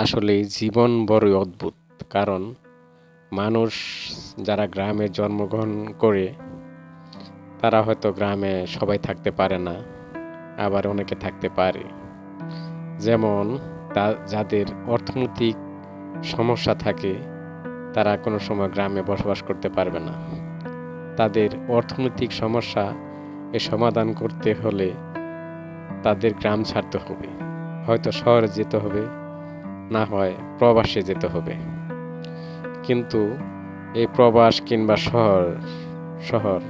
আসলেই জীবন বড়ই অদ্ভুত। কারণ মানুষ যারা গ্রামে জন্মগ্রহণ করে, তারা হয়তো গ্রামে সবাই থাকতে পারে না। আবার অনেকে থাকতে পারে। যেমন যাদের অর্থনৈতিক সমস্যা থাকে, তারা কোনো সময় গ্রামে বসবাস করতে পারবে না। তাদের অর্থনৈতিক সমস্যা সমাধান করতে হলে তাদের গ্রাম ছাড়তে হবে। হয়তো শহরে যেতে হবে, না হয় প্রবাসে যেতে হবে। কিন্তু এই প্রবাস কিংবা শহর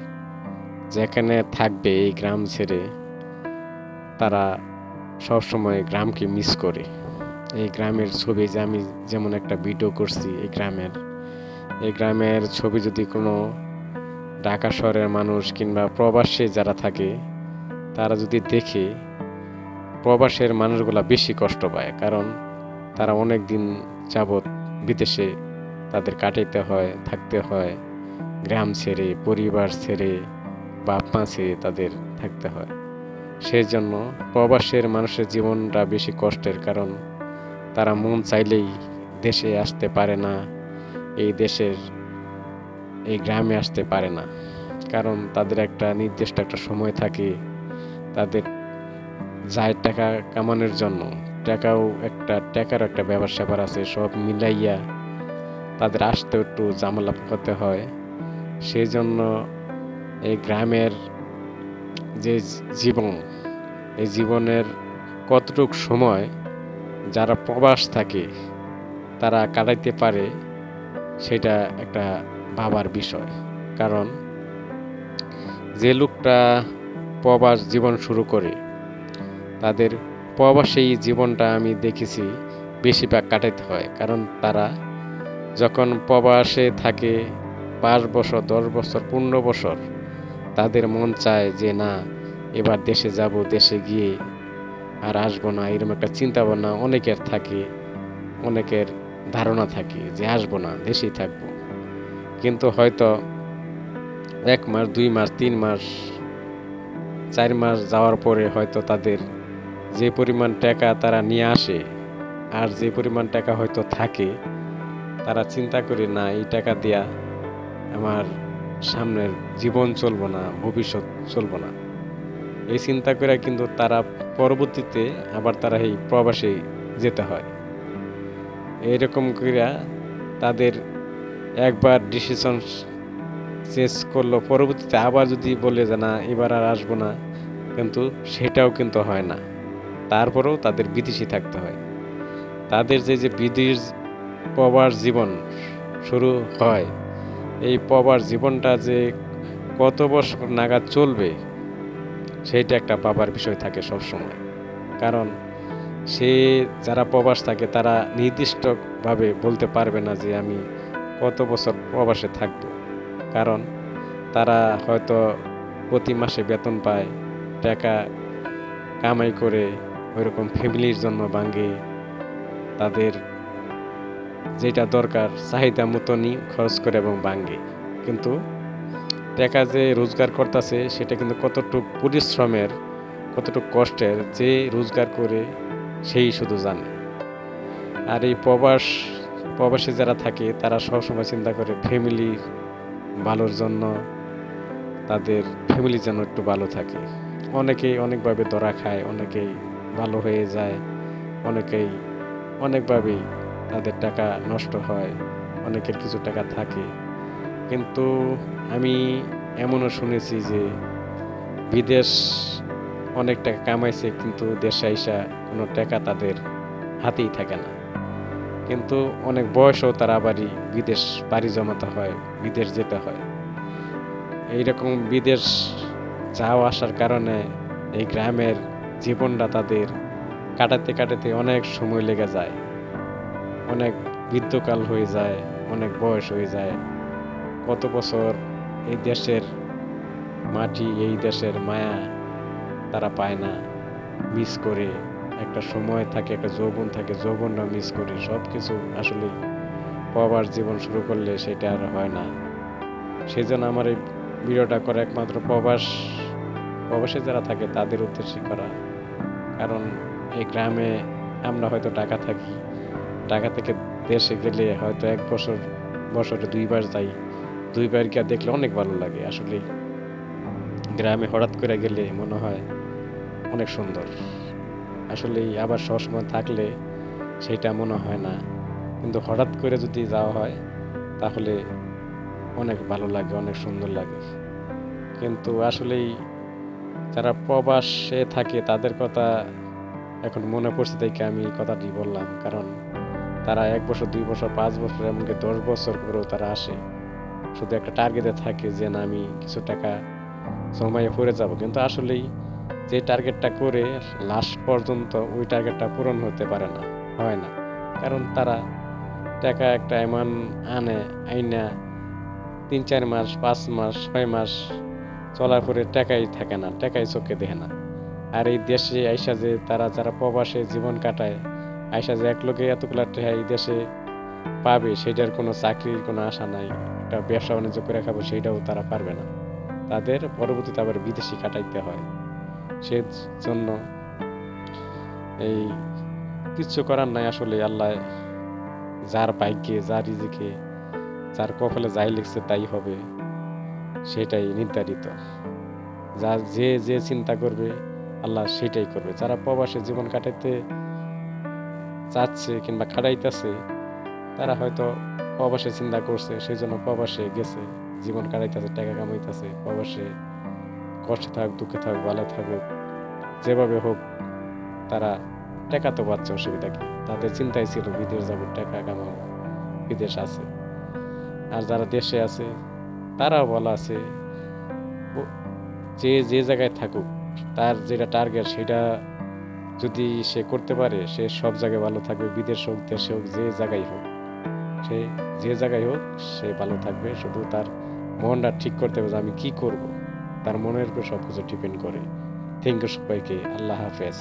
যেখানে থাকবে এই গ্রাম ছেড়ে, তারা সবসময় গ্রামকে মিস করে। এই গ্রামের ছবি যে আমি যেমন একটা ভিডিও করছি এই গ্রামের ছবি যদি কোনো ঢাকা শহরের মানুষ কিংবা প্রবাসে যারা থাকে তারা যদি দেখে, প্রবাসের মানুষগুলা বেশি কষ্ট পায়। কারণ তারা অনেক দিন যাবৎ বিদেশে তাদের কাটাইতে হয়, থাকতে হয়, গ্রাম ছেড়ে, পরিবার ছেড়ে, বাপ মা ছেড়ে তাদের থাকতে হয়। সেই জন্য প্রবাসের মানুষের জীবনটা বেশি কষ্টের। কারণ তারা মন চাইলেই দেশে আসতে পারে না, এই গ্রামে আসতে পারে না। কারণ তাদের একটা নির্দিষ্ট একটা সময় থাকে, তাদের যায় টাকা কামানোর জন্য। টাকার একটা ব্যাপার স্যাপার আছে, সব মিলাইয়া তাদের আসতে একটু ঝামেলা পোহাতে হয়। সেই জন্য এই গ্রামের যে জীবন, এই জীবনের কতটুক সময় যারা প্রবাস থাকে তারা কাটাইতে পারে, সেটা একটা ভাবার বিষয়। কারণ যে লোকটা প্রবাস জীবন শুরু করে, তাদের প্রবাসেই জীবনটা আমি দেখেছি বেশিরভাগ কাটাইতে হয়। কারণ তারা যখন প্রবাসে থাকে ৫ বছর, ১০ বছর, ১৫ বছর, তাদের মন চায় যে না, এবার দেশে যাব, দেশে গিয়ে আর আসবো না, এরকম একটা চিন্তা ভাবনা অনেকের থাকে। অনেকের ধারণা থাকে যে আসবো না, দেশেই থাকবো। কিন্তু হয়তো ১ মাস, ২ মাস, ৩ মাস, ৪ মাস যাওয়ার পরে হয়তো তাদের যে পরিমাণ টাকা তারা নিয়ে আসে আর যে পরিমাণ টাকা হয়তো থাকে, তারা চিন্তা করে না, এই টাকা দিয়া আমার সামনের জীবন চলবো না, ভবিষ্যৎ চলবো না। এই চিন্তা করে কিন্তু তারা পরবর্তীতে আবার তারা এই প্রবাসে যেতে হয়। এইরকম কইরা তাদের একবার ডিসিশন চেঞ্জ করলো, পরবর্তীতে আবার যদি বলে যে না, এবার আর আসবো না, কিন্তু সেটাও কিন্তু হয় না। তারপরেও তাদের বিদেশে থাকতে হয়। তাদের যে বিদেশ প্রবাস জীবন শুরু হয়, এই প্রবাস জীবনটা যে কত বছর নাগাদ চলবে, সেইটা একটা ভাবার বিষয় থাকে সবসময়। কারণ সে যারা প্রবাস থাকে তারা নির্দিষ্টভাবে বলতে পারবে না যে আমি কত বছর প্রবাসে থাকব। কারণ তারা হয়তো প্রতি মাসে বেতন পায়, টাকা কামাই করে ওইরকম ফ্যামিলির জন্য ভাঙে, তাদের যেটা দরকার চাহিদা মতনই খরচ করে এবং ভাঙে। কিন্তু টাকা যে রোজগার করতেছে সেটা কিন্তু কতটুক পরিশ্রমের, কতটুক কষ্টের, যে রোজগার করে সেই শুধু জানে। আর এই প্রবাসে যারা থাকে তারা সবসময় চিন্তা করে ফ্যামিলির ভালোর জন্য, তাদের ফ্যামিলি যেন একটু ভালো থাকে। অনেকেই অনেকভাবে ধরা খায়, অনেকেই ভালো হয়ে যায়, অনেকেই অনেকভাবেই তাদের টাকা নষ্ট হয়, অনেকের কিছু টাকা থাকে। কিন্তু আমি এমনও শুনেছি যে বিদেশ অনেক টাকা কামাইছে, কিন্তু দেশে আইসা কোনো টাকা তাদের হাতেই থাকে না। কিন্তু অনেক বয়সেও তারা আবারই বিদেশ পাড়ি জমাতে হয়, বিদেশ যেতে হয়। এইরকম বিদেশ যাওয়া আসার কারণে এই গ্রামের জীবনটা তাদের কাটাতে কাটাতে অনেক সময় লেগে যায়, অনেক বৃদ্ধকাল হয়ে যায়, অনেক বয়স হয়ে যায়। কত বছর এই দেশের মাটি, এই দেশের মায়া তারা পায় না, মিস করে। একটা সময় থাকে, একটা যৌবন থাকে, যৌবনটা মিস করে। সব কিছু আসলে প্রবাস জীবন শুরু করলে সেটা আর হয় না। সেই জন্য আমার এই ভিডিওটা করা একমাত্র প্রবাসে যারা থাকে তাদের উদ্দেশ্যে করা। কারণ এই গ্রামে আমরা হয়তো টাকা থাকি, ঢাকা থেকে দেশে গেলে হয়তো বছরে 2 বার যাই, 2 বার গিয়ে দেখলে অনেক ভালো লাগে। আসলে গ্রামে হঠাৎ করে গেলে মনে হয় অনেক সুন্দর। আসলেই আবার সবসময় থাকলে সেটা মনে হয় না, কিন্তু হঠাৎ করে যদি যাওয়া হয় তাহলে অনেক ভালো লাগে, অনেক সুন্দর লাগে। কিন্তু আসলেই যারা প্রবাসে থাকে তাদের কথা এখন মনে পড়ছে দেখে আমি এই কথাটি বললাম। কারণ তারা 1 বছর, 2 বছর, 5 বছর, এমনকি 10 বছর পরেও তারা আসে, শুধু একটা টার্গেটে থাকে যে না আমি কিছু টাকা জমায়ে পড়ে যাব। কিন্তু আসলেই যে টার্গেটটা করে লাস্ট পর্যন্ত ওই টার্গেটটা পূরণ হতে পারে না, হয় না। কারণ তারা টাকা একটা এমন আনে, আইনা 3-4 মাস, 5 মাস, 6 মাস চলার পরে টাকাই থাকে না, টাকাই চোখে দেখে না। আর এই দেশে আইসা যে তারা যারা প্রবাসে জীবন কাটায়, আইসা যে একলগে এতগুলা টাকা এই দেশে পাবে সেটার কোনো চাকরির কোনো আশা নাই, একটা ব্যবসা বাণিজ্য করে খাবো সেইটাও তারা পারবে না। তাদের পরবর্তীতে আবার বিদেশি কাটাইতে হয়। সে জন্য এই কিচ্ছু করার নাই। আসলে আল্লাহ যার ভাগ্যে, যার রিজিকে, যার কপালে যাই লিখছে তাই হবে, সেটাই নির্ধারিত। যার যে যে চিন্তা করবে আল্লাহ সেটাই করবে। যারা প্রবাসে জীবন কাটাইতে চাচ্ছে কিংবা কাটাইতেছে তারা হয়তো প্রবাসে চিন্তা করছে, সেই জন্য প্রবাসে গেছে, জীবন কাটাইতেছে, টাকা কামাইতেছে। প্রবাসে কষ্টে থাকুক, দুঃখে থাকুক, ভালো থাকুক, যেভাবে হোক তারা টাকা তো পাচ্ছে, অসুবিধা কি? তাদের চিন্তাই ছিল বিদেশ যাবো, টাকা কামাবো, বিদেশ আছে। আর যারা দেশে আছে তারাও বলা আছে, যে যে জায়গায় থাকুক তার যেটা টার্গেট সেটা যদি সে করতে পারে সে সব জায়গায় ভালো থাকবে, বিদেশ হোক, দেশে হোক, যে জায়গায় হোক, সে যে জায়গায় হোক সে ভালো থাকবে। শুধু তার মনটা ঠিক করতে হবে যে আমি কি করব, তার মনের উপর সবকিছু ডিপেন্ড করে। থ্যাংক ইউ সবাইকে, আল্লাহ হাফেজ।